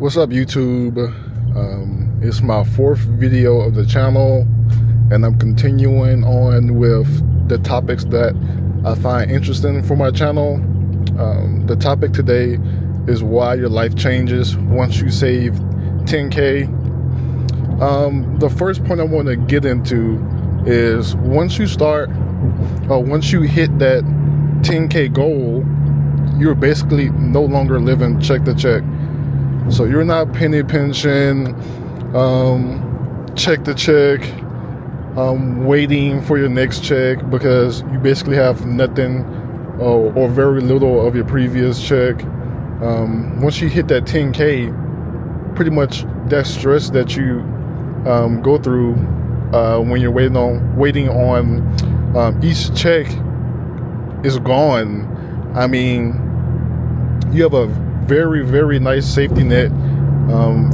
What's up, YouTube? It's my fourth video of the channel, and I'm continuing on with the topics that I find interesting for my channel. The topic today is why your life changes once you save 10K. The first point I want to get into is once you hit that 10K goal, you're basically no longer living check to check. So you're not penny pinching, check to check, waiting for your next check because you basically have nothing or very little of your previous check. Once you hit that 10K, pretty much that stress that you go through when you're waiting on each check is gone. I mean, you have a very, very nice safety net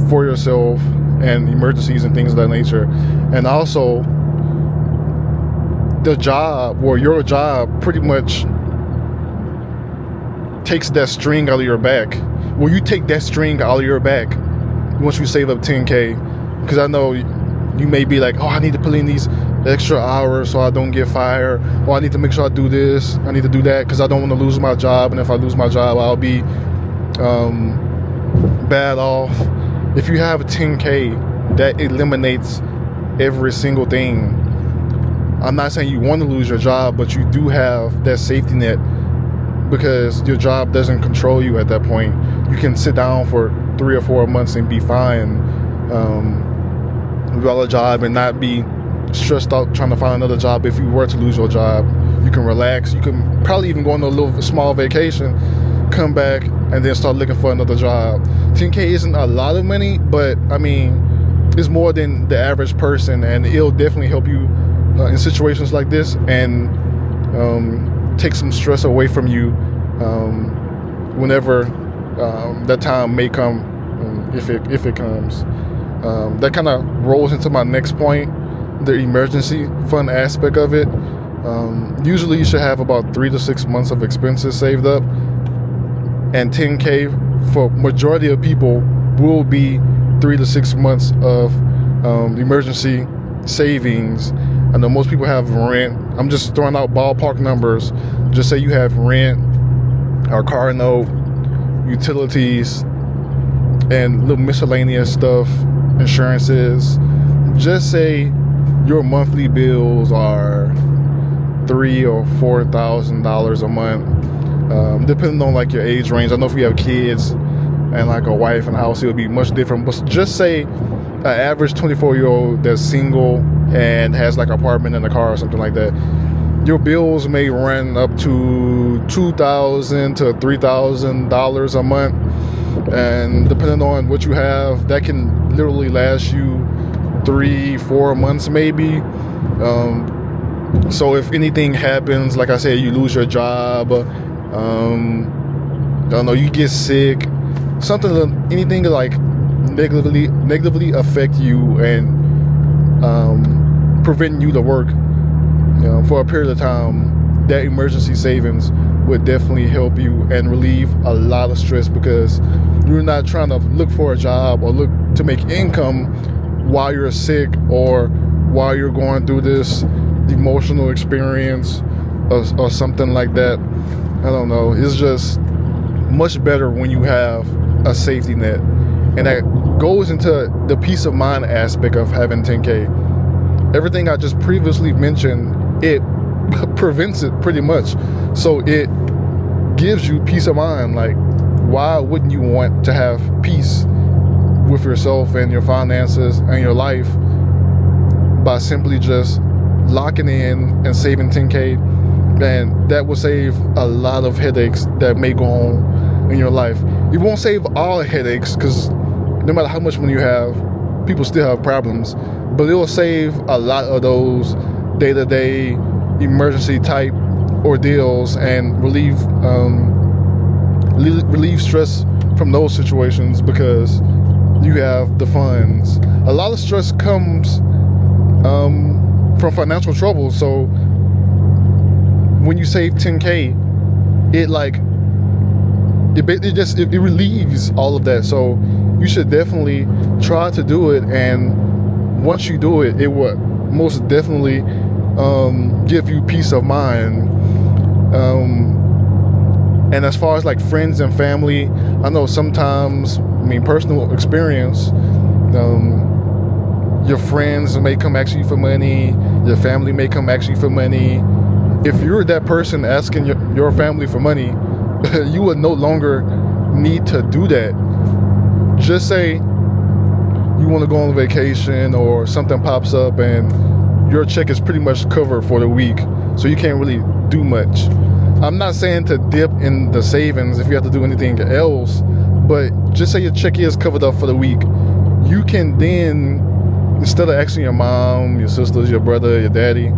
for yourself and emergencies and things of that nature. And also, your job pretty much takes that string out of your back. Well, you take that string out of your back once you save up 10K. Because I know you may be like, oh, I need to put in these extra hours so I don't get fired. Or I need to make sure I do this. I need to do that because I don't want to lose my job. And if I lose my job, I'll be bad off. If you have a 10K, that eliminates every single thing. I'm not saying you want to lose your job, but you do have that safety net because your job doesn't control you at that point. You can sit down for 3 or 4 months and be fine without a job and not be stressed out trying to find another job. If you were to lose your job, you can relax. You can probably even go on a little small vacation, come back, and then start looking for another job. 10K isn't a lot of money, but I mean, it's more than the average person, and it'll definitely help you in situations like this and take some stress away from you whenever that time may come, if it comes. That kind of rolls into my next point, the emergency fund aspect of it. Usually you should have about 3 to 6 months of expenses saved up, and 10K for majority of people will be 3 to 6 months of emergency savings. I know most people have rent. I'm just throwing out ballpark numbers. Just say you have rent, or car note, utilities, and little miscellaneous stuff, insurances. Just say your monthly bills are $3,000 or $4,000 a month, depending on like your age range. I know if you have kids and like a wife and a house, it would be much different. But just say an average 24-year-old that's single and has like an apartment and a car or something like that, your bills may run up to $2,000 to $3,000 a month, and depending on what you have, that can literally last you 3-4 months maybe. So if anything happens, like I said, you lose your job, I don't know, you get sick, anything like negatively affect you and preventing you to work, for a period of time, that emergency savings would definitely help you and relieve a lot of stress, because you're not trying to look for a job or look to make income while you're sick or while you're going through this emotional experience or something like that. I don't know. It's just much better when you have a safety net, and that goes into the peace of mind aspect of having 10K. Everything I just previously mentioned, it prevents it pretty much. So it gives you peace of mind. Like, why wouldn't you want to have peace with yourself and your finances and your life by simply just locking in and saving 10K? And that will save a lot of headaches that may go on in your life. It won't save all headaches, because no matter how much money you have, people still have problems, but it will save a lot of those day-to-day emergency type ordeals and relieve stress from those situations, because you have the funds. A lot of stress comes from financial trouble. So when you save 10K, it relieves all of that. So you should definitely try to do it. And once you do it, it will most definitely give you peace of mind. And as far as like friends and family, I know sometimes, personal experience, your friends may come ask you for money, your family may come ask you for money. If you're that person asking your family for money, you would no longer need to do that. Just say you want to go on vacation or something pops up and your check is pretty much covered for the week, so you can't really do much. I'm not saying to dip in the savings if you have to do anything else, but just say your check is covered up for the week. You can then, instead of asking your mom, your sisters, your brother, your daddy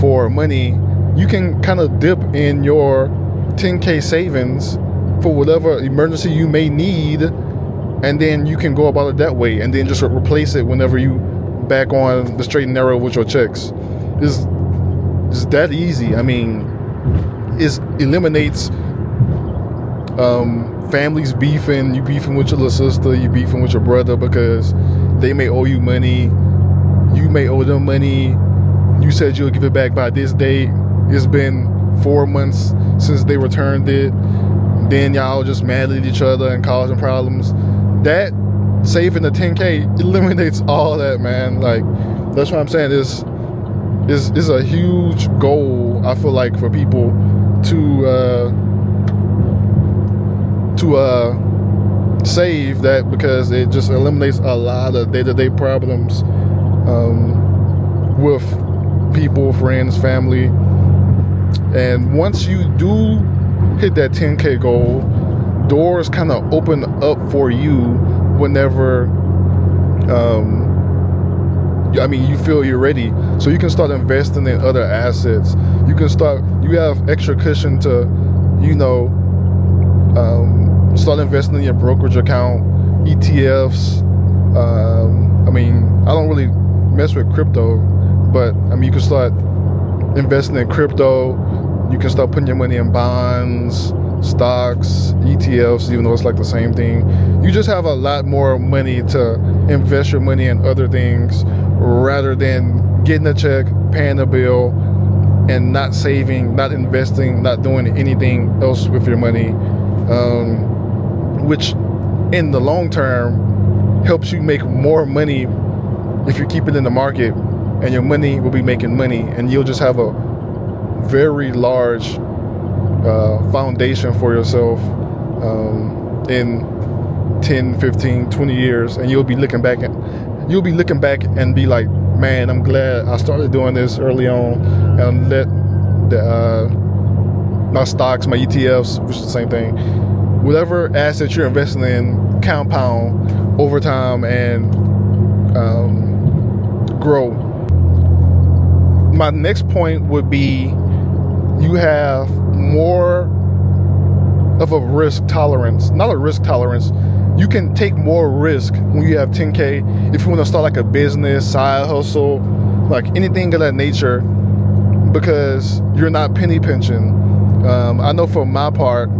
for money, you can kind of dip in your 10K savings for whatever emergency you may need, and then you can go about it that way, and then just replace it whenever you back on the straight and narrow with your checks. It's that easy. It eliminates families beefing. You beefing with your little sister, you beefing with your brother because they may owe you money, you may owe them money. You said you'll give it back by this date. It's been 4 months since they returned it. Then y'all just mad at each other and causing problems. That saving the 10K eliminates all that, man. Like, that's what I'm saying. Is a huge goal, I feel like, for people to save that, because it just eliminates a lot of day-to-day problems with people, friends, family. And once you do hit that 10K goal, doors kind of open up for you whenever you feel you're ready. So you can start investing in other assets. You have extra cushion to, start investing in your brokerage account, ETFs. I don't really mess with crypto, but you can start investing in crypto. You can start putting your money in bonds, stocks, ETFs, even though it's like the same thing. You just have a lot more money to invest your money in other things rather than getting a check, paying a bill, and not saving, not investing, not doing anything else with your money, which in the long term helps you make more money if you keep it in the market, and your money will be making money, and you'll just have a very large foundation for yourself in 10, 15, 20 years, and you'll be looking back and be like, man, I'm glad I started doing this early on and let my stocks, my ETFs, which is the same thing, whatever asset you're investing in, compound over time and grow. My next point would be, you have more of a risk tolerance. Not a risk tolerance. You can take more risk when you have 10K. If you want to start like a business, side hustle, like anything of that nature, because you're not penny pinching. I know for my part,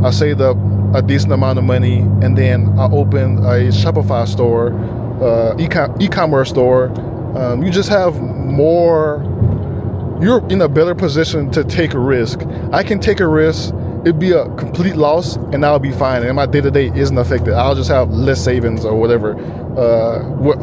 I saved up a decent amount of money, and then I opened a Shopify store, e-commerce store. You just have more. You're in a better position to take a risk. I can take a risk, it'd be a complete loss, and I'll be fine, and my day-to-day isn't affected. I'll just have less savings or whatever,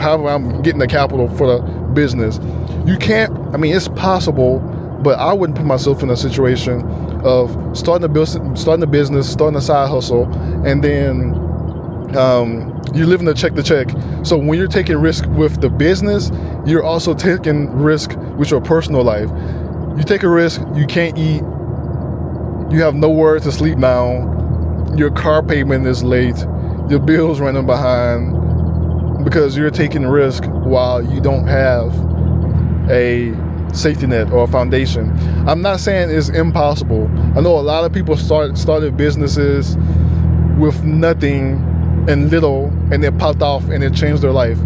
however I'm getting the capital for the business. You can't, it's possible, but I wouldn't put myself in a situation of starting a business, starting a side hustle, and then you're living to check. So when you're taking risk with the business, you're also taking risk with your personal life. You take a risk, you can't eat, you have nowhere to sleep now, your car payment is late, your bills running behind because you're taking risk while you don't have a safety net or a foundation. I'm not saying it's impossible. I know a lot of people started businesses with nothing and little, and it popped off and it changed their life.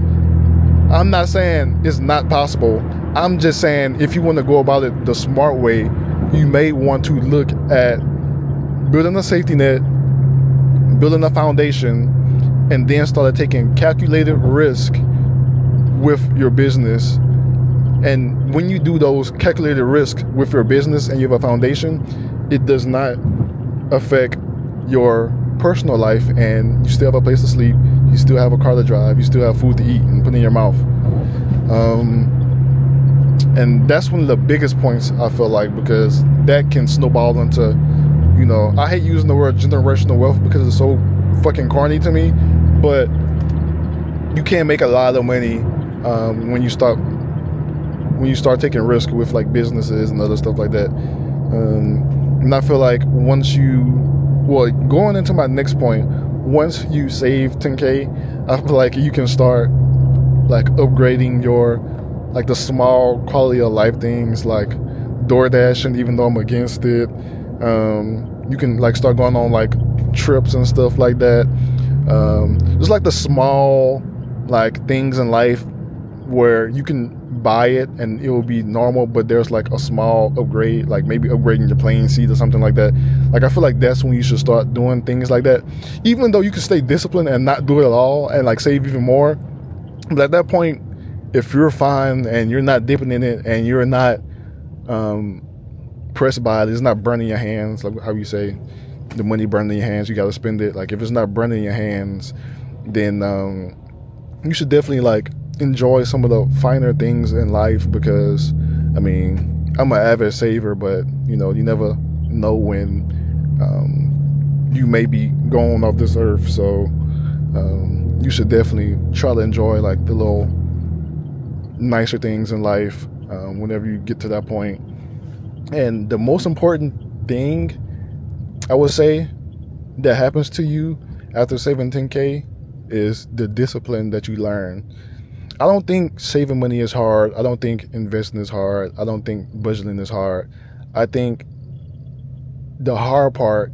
I'm not saying it's not possible. I'm just saying, if you want to go about it the smart way, you may want to look at building a safety net, building a foundation, and then started taking calculated risk with your business. And when you do those calculated risks with your business and you have a foundation, it does not affect your personal life, and you still have a place to sleep, you still have a car to drive, you still have food to eat and put in your mouth. And that's one of the biggest points, I feel like, because that can snowball into, you know, I hate using the word generational wealth because it's so fucking corny to me, but you can't make a lot of money when you start taking risk with like businesses and other stuff like that. And I feel like going into my next point, once you save 10K, I feel like you can start like upgrading your, like the small quality of life things like DoorDash, and even though I'm against it, you can like start going on like trips and stuff like that. Just like the small like things in life where you can buy it and it will be normal, but there's like a small upgrade, like maybe upgrading your plane seat or something like that. Like I feel like that's when you should start doing things like that, even though you can stay disciplined and not do it at all and like save even more. But at that point, if you're fine and you're not dipping in it and you're not pressed by it, it's not burning your hands, like how you say the money burning your hands, you got to spend it. Like if it's not burning your hands, then you should definitely like enjoy some of the finer things in life, because I mean, I'm an avid saver, but you know, you never know when you may be going off this earth. So you should definitely try to enjoy like the little nicer things in life whenever you get to that point. And the most important thing I would say that happens to you after saving 10K is the discipline that you learn. I don't think saving money is hard. I don't think investing is hard. I don't think budgeting is hard. I think the hard part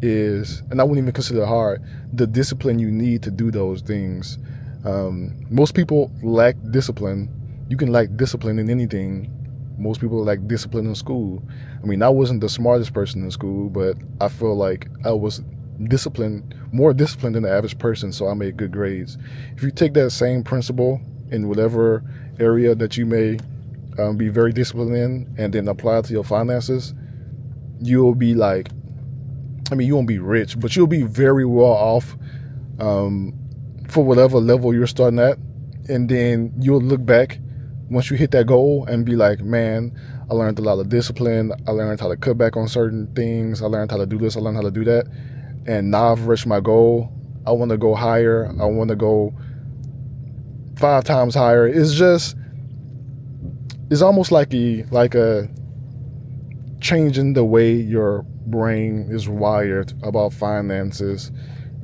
is, and I wouldn't even consider it hard, the discipline you need to do those things. Most people lack discipline. You can lack discipline in anything. Most people lack discipline in school. I mean, I wasn't the smartest person in school, but I feel like I was more disciplined than the average person, so I made good grades. If you take that same principle in whatever area that you may be very disciplined in, and then apply it to your finances, you'll be like, I mean, you won't be rich, but you'll be very well off for whatever level you're starting at. And then you'll look back once you hit that goal and be like, man, I learned a lot of discipline. I learned how to cut back on certain things. I learned how to do this. I learned how to do that. And now I've reached my goal. I want to go higher. I want to go 5 times higher. It's almost like a changing the way your brain is wired about finances.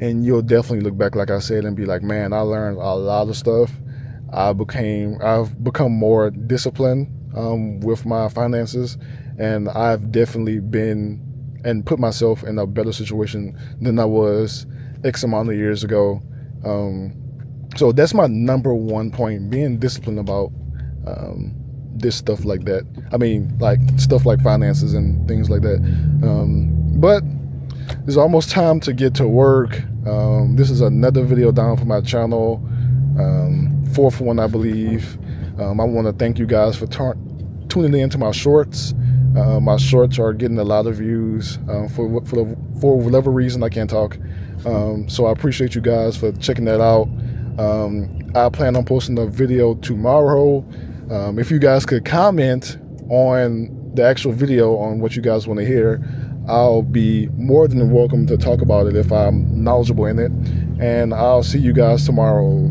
And you'll definitely look back, like I said, and be like, man, I learned a lot of stuff. I've become more disciplined with my finances, and I've definitely been and put myself in a better situation than I was X amount of years ago. So that's my number one point, being disciplined about this stuff like that. I mean, like stuff like finances and things like that. But it's almost time to get to work. This is another video down for my channel, 4th one, I believe. I want to thank you guys for tuning in to my shorts. My shorts are getting a lot of views for whatever reason. I can't talk. So I appreciate you guys for checking that out. I plan on posting a video tomorrow. If you guys could comment on the actual video on what you guys want to hear, I'll be more than welcome to talk about it if I'm knowledgeable in it. And I'll see you guys tomorrow.